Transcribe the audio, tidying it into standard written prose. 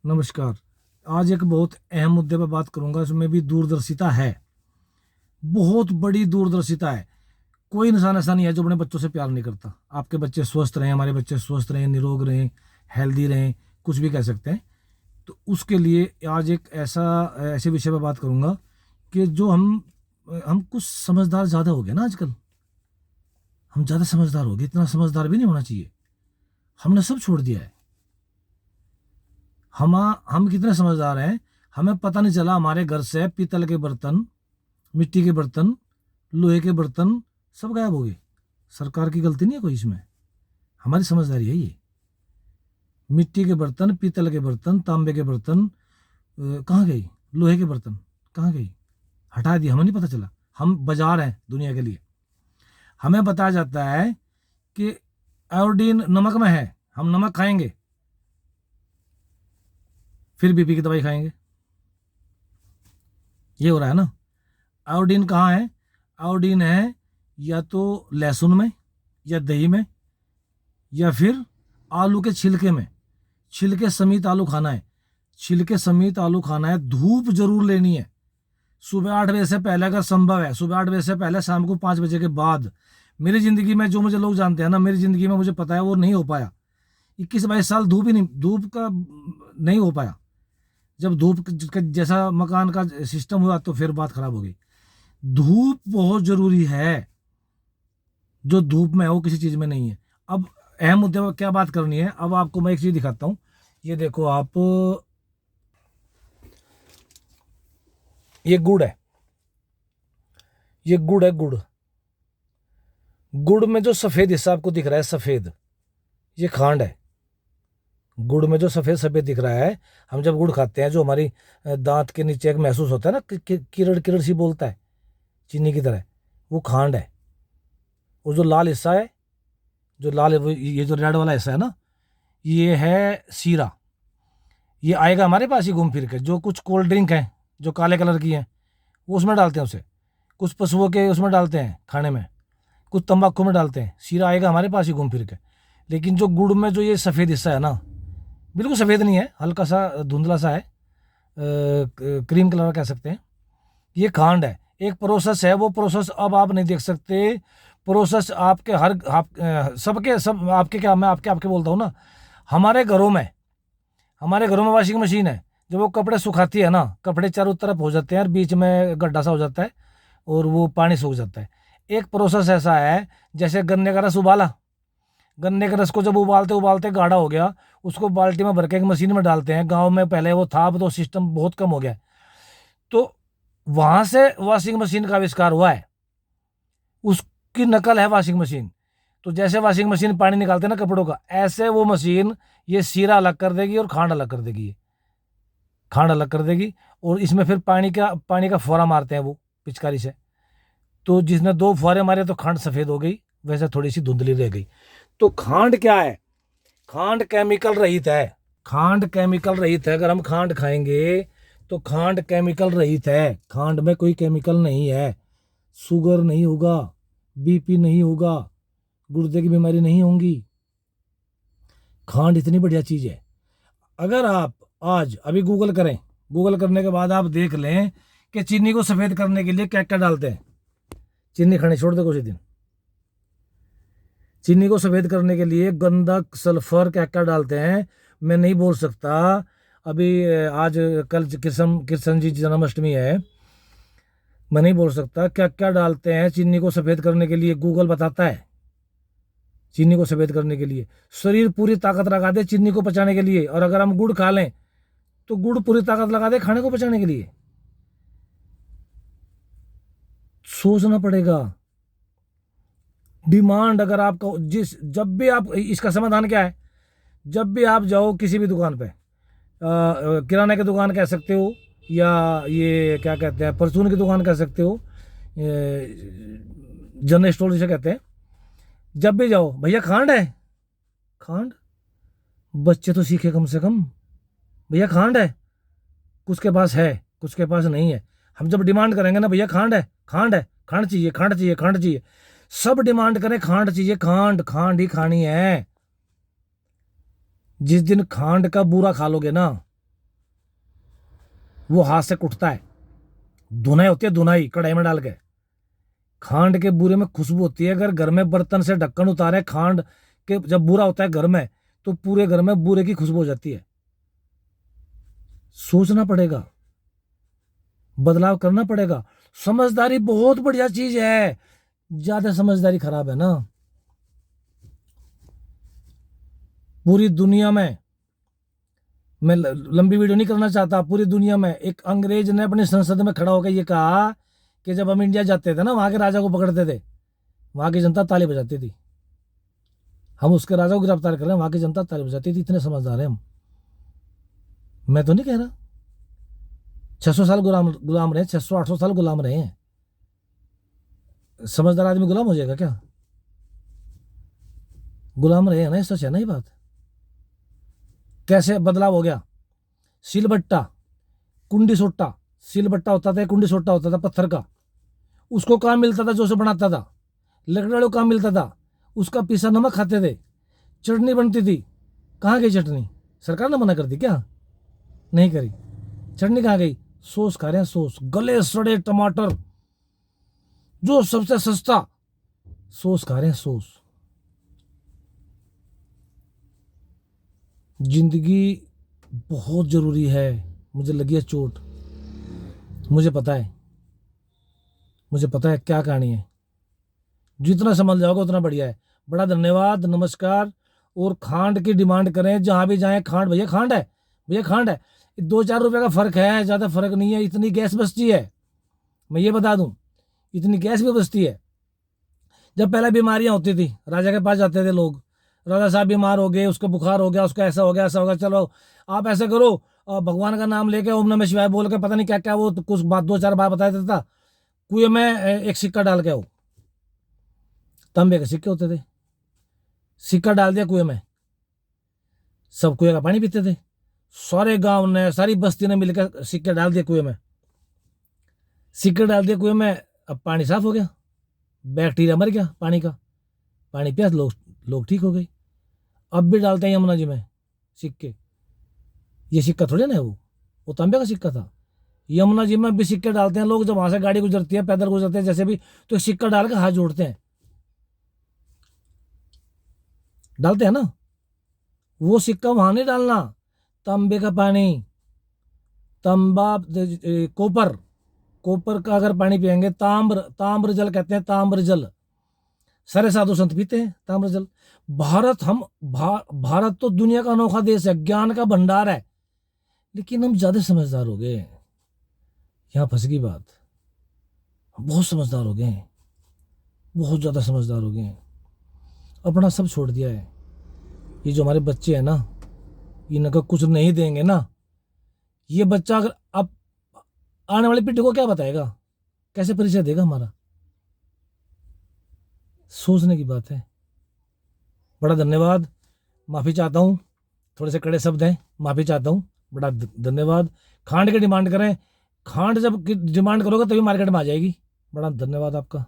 नमस्कार। आज एक बहुत अहम मुद्दे पर बात करूंगा। इसमें भी दूरदर्शिता है, बहुत बड़ी दूरदर्शिता है। कोई इंसान ऐसा नहीं है जो अपने बच्चों से प्यार नहीं करता। आपके बच्चे स्वस्थ रहें, हमारे बच्चे स्वस्थ रहें, निरोग रहें, हेल्दी रहें, कुछ भी कह सकते हैं। तो उसके लिए आज एक ऐसे विषय पर बात करूंगा कि जो हम कुछ समझदार ज़्यादा हो गए ना आजकल। हम ज़्यादा समझदार हो गए, इतना समझदार भी नहीं होना चाहिए। हमने सब छोड़ दिया है। हम कितने समझदार हैं, हमें पता नहीं चला हमारे घर से पीतल के बर्तन, मिट्टी के बर्तन, लोहे के बर्तन सब गायब हो गए। सरकार की गलती नहीं है कोई इसमें, हमारी समझदारी है ये। मिट्टी के बर्तन, पीतल के बर्तन, तांबे के बर्तन कहाँ गई? लोहे के बर्तन कहाँ गई? हटा दिया, हमें नहीं पता चला। हम बाजार हैं दुनिया के लिए। हमें बताया जाता है कि आयोडीन नमक में है, हम नमक खाएंगे, फिर बीपी की दवाई खाएंगे। ये हो रहा है ना। आयोडीन कहाँ है? आयोडीन है या तो लहसुन में, या दही में, या फिर आलू के छिलके में। छिलके समेत आलू खाना है, छिलके समेत आलू खाना है। धूप जरूर लेनी है सुबह 8 बजे से पहले, अगर संभव है सुबह 8 बजे से पहले, शाम को 5 बजे के बाद। मेरी ज़िंदगी में जो मुझे लोग जानते हैं ना, मेरी ज़िंदगी में मुझे पता है वो नहीं हो पाया। 21-22 साल धूप ही नहीं, धूप का नहीं हो पाया। जब धूप जैसा मकान का सिस्टम हुआ तो फिर बात खराब हो गई। धूप बहुत जरूरी है, जो धूप में है वो किसी चीज में नहीं है। अब अहम मुद्दे पर क्या बात करनी है, अब आपको मैं एक चीज दिखाता हूँ। ये देखो आप, ये गुड़ है, ये गुड़ है, गुड़। गुड़ में जो सफेद हिस्सा आपको दिख रहा है, सफेद, ये खांड है। गुड़ में जो सफेद सफेद दिख रहा है, हम जब गुड़ खाते हैं, जो हमारी दांत के नीचे एक महसूस होता है ना, किरण किरण सी बोलता है चीनी की तरह, वो खांड है। वो जो लाल हिस्सा है, जो लाल ये जो रेड वाला हिस्सा है ना, ये है सीरा। ये आएगा हमारे पास ही घूम फिर के। जो कुछ कोल्ड ड्रिंक हैं जो काले कलर की हैं, वो उसमें डालते हैं उसे। कुछ पशुओं के उसमें डालते हैं खाने में, कुछ तंबाकू में डालते हैं। सीरा आएगा हमारे पास ही घूम फिर के। लेकिन जो गुड़ में जो ये सफ़ेद हिस्सा है ना, बिल्कुल सफ़ेद नहीं है, हल्का सा धुंधला सा है, क्रीम कलर कह सकते हैं। ये खांड है। एक प्रोसेस है, वो प्रोसेस अब आप नहीं देख सकते। प्रोसेस आपके हर सबके सब आपके, क्या मैं आपके आपके बोलता हूँ ना, हमारे घरों में वॉशिंग मशीन है। जब वो कपड़े सुखाती है ना, कपड़े चारों तरफ हो जाते हैं और बीच में गड्ढा सा हो जाता है और वो पानी सूख जाता है। एक प्रोसेस ऐसा है, जैसे गन्ने का रस उबाला, गन्ने के रस को जब उबालते उबालते गाढ़ा हो गया, उसको बाल्टी में भर के एक मशीन में डालते हैं। गांव में पहले वो था, अब तो सिस्टम बहुत कम हो गया। तो वहां से वॉशिंग मशीन का आविष्कार हुआ है, उसकी नकल है वॉशिंग मशीन। तो जैसे वॉशिंग मशीन पानी निकालते हैं ना कपड़ों का, ऐसे वो मशीन ये सीरा अलग कर देगी और खांड अलग कर देगी। खांड अलग कर देगी और इसमें फिर पानी का फुहारा मारते हैं वो पिचकारी से। तो जिसने 2 फुहारे मारे तो खांड सफ़ेद हो गई, वैसे थोड़ी सी धुंधली रह गई। तो खांड क्या है? खांड केमिकल रहित है। खांड केमिकल रहित है। अगर हम खांड खाएंगे तो खांड केमिकल रहित है। खांड में कोई केमिकल नहीं है। शुगर नहीं होगा, बीपी नहीं होगा, गुर्दे की बीमारी नहीं होंगी। खांड इतनी बढ़िया चीज़ है। अगर आप आज अभी गूगल करें, गूगल करने के बाद आप देख लें कि चीनी को सफ़ेद करने के लिए क्या क्या डालते हैं। चीनी खाने छोड़ दे कुछ दिन। चीनी को सफ़ेद करने के लिए गंधक, सल्फर, क्या क्या डालते हैं मैं नहीं बोल सकता। अभी आज कल कृष्ण जी जन्माष्टमी है, मैं नहीं बोल सकता क्या क्या डालते हैं चीनी को सफ़ेद करने के लिए। गूगल बताता है। चीनी को सफ़ेद करने के लिए शरीर पूरी ताकत लगा दे चीनी को पचाने के लिए। और अगर हम गुड़ खा लें तो गुड़ पूरी ताकत लगा दे खाने को पचाने के लिए। सोचना पड़ेगा। डिमांड, अगर आपको जब भी आप, इसका समाधान क्या है? जब भी आप जाओ किसी भी दुकान पे, किराने की दुकान कह सकते हो, या ये क्या कहते हैं, परचून की दुकान कह सकते हो, जनरल स्टोर जिसे कहते हैं। जब भी जाओ, भैया खांड है? खांड? बच्चे तो सीखे कम से कम। भैया खांड है? कुछ के पास है, कुछ के पास नहीं है। हम जब डिमांड करेंगे ना, भैया खांड है, खांड है, खांड चाहिए, खांड चाहिए, खांड चाहिए, सब डिमांड करें खांड चाहिए, खांड खांड ही खानी है। जिस दिन खांड का बूरा खा लोगे ना, वो हाथ से कुटता है, धुनाई होती है, धुनाई कढ़ाई में डाल के। खांड के बूरे में खुशबू होती है। अगर घर में बर्तन से ढक्कन उतारे खांड के, जब बूरा होता है घर में, तो पूरे घर में बूरे की खुशबू हो जाती है। सोचना पड़ेगा, बदलाव करना पड़ेगा। समझदारी बहुत बढ़िया चीज है, ज्यादा समझदारी खराब है ना। पूरी दुनिया में, मैं लंबी वीडियो नहीं करना चाहता, पूरी दुनिया में एक अंग्रेज ने अपनी संसद में खड़ा होकर ये कहा कि जब हम इंडिया जाते थे ना, वहां के राजा को पकड़ते थे, वहां की जनता ताली बजाती थी। हम उसके राजा को गिरफ्तार कर रहे हैं, वहां की जनता ताली बजाती थी। इतने समझदार हैं हम। मैं तो नहीं कह रहा, 600 साल गुलाम रहे, 600-800 साल गुलाम रहे हैं। समझदार आदमी गुलाम हो जाएगा क्या? गुलाम रहे हैं ना, सच है ना ये बात। कैसे बदलाव हो गया? सिलबट्टा, कुंडी सोट्टा, सिलबट्टा होता था, कुंडी सोट्टा होता था पत्थर का, उसको काम मिलता था, जो से बनाता था। लकड़ी वालों को काम मिलता था, उसका पीसा नमक खाते थे, चटनी बनती थी। कहाँ गई चटनी? सरकार ने मना कर दी क्या? नहीं करी। चटनी कहाँ गई? सॉस खा रहे हैं, सॉस, गले सड़े टमाटर, जो सबसे सस्ता, सॉस खा रहे हैं, सॉस। जिंदगी बहुत जरूरी है। मुझे लगी है चोट, मुझे पता है, मुझे पता है क्या कहानी है। जितना समझ जाओगे उतना बढ़िया है। बड़ा धन्यवाद, नमस्कार। और खांड की डिमांड करें जहां भी जाएं, खांड भैया, खांड है भैया, खांड है। 2-4 रुपए का फर्क है, ज्यादा फर्क नहीं है। इतनी गैस बचती है, मैं ये बता दूं, इतनी गैस भी बचती है। जब पहले बीमारियां होती थी, राजा के पास जाते थे लोग, राजा साहब बीमार हो गए, उसको बुखार हो गया, उसको ऐसा हो गया, ऐसा हो गया, चलो आप ऐसे करो, भगवान का नाम लेके ओम नमः शिवाय बोल के, पता नहीं क्या क्या वो तो कुछ बात 2-4 बार बता देता था। कुएं में एक सिक्का डाल के आओ, तांबे के सिक्के होते थे, सिक्का डाल दिया कुएं में, सब कुएं का पानी पीते थे। सारे गांव ने, सारी बस्ती ने मिलकर सिक्के डाल दिए कुएं में, सिक्के डाल दिए कुएं में। अब पानी साफ हो गया, बैक्टीरिया मर गया पानी का, पानी पिया, लोग ठीक हो गए। अब भी डालते हैं यमुना जी में सिक्के। ये सिक्का थोड़े ना है, वो तांबे का सिक्का था। यमुना जी में भी सिक्के डालते हैं लोग, जब वहां से गाड़ी गुजरती है, पैदल गुजरते हैं जैसे भी, तो सिक्का डाल के हाथ जोड़ते हैं, डालते हैं ना। वो सिक्का वहां नहीं डालना, तांबे का पानी, तांबा, कोपर, कोपर का अगर पानी पियेंगे, ताम्र जल कहते हैं, ताम्र जल, सारे साधु संत पीते हैं ताम्र जल। भारत तो दुनिया का अनोखा देश है, ज्ञान का भंडार है, लेकिन हम ज्यादा समझदार हो गए। यहां फंस गई बात, बहुत समझदार हो गए, बहुत ज्यादा समझदार हो गए, अपना सब छोड़ दिया है। ये जो हमारे बच्चे हैं ना, इनको कुछ नहीं देंगे ना, ये बच्चा अगर अब आने वाली पीढ़ी को क्या बताएगा, कैसे परिचय देगा हमारा? सोचने की बात है। बड़ा धन्यवाद, माफी चाहता हूँ, थोड़े से कड़े शब्द हैं, माफी चाहता हूँ, बड़ा धन्यवाद। खांड की डिमांड करें, खांड जब डिमांड करोगे तभी मार्केट में आ जाएगी। बड़ा धन्यवाद आपका।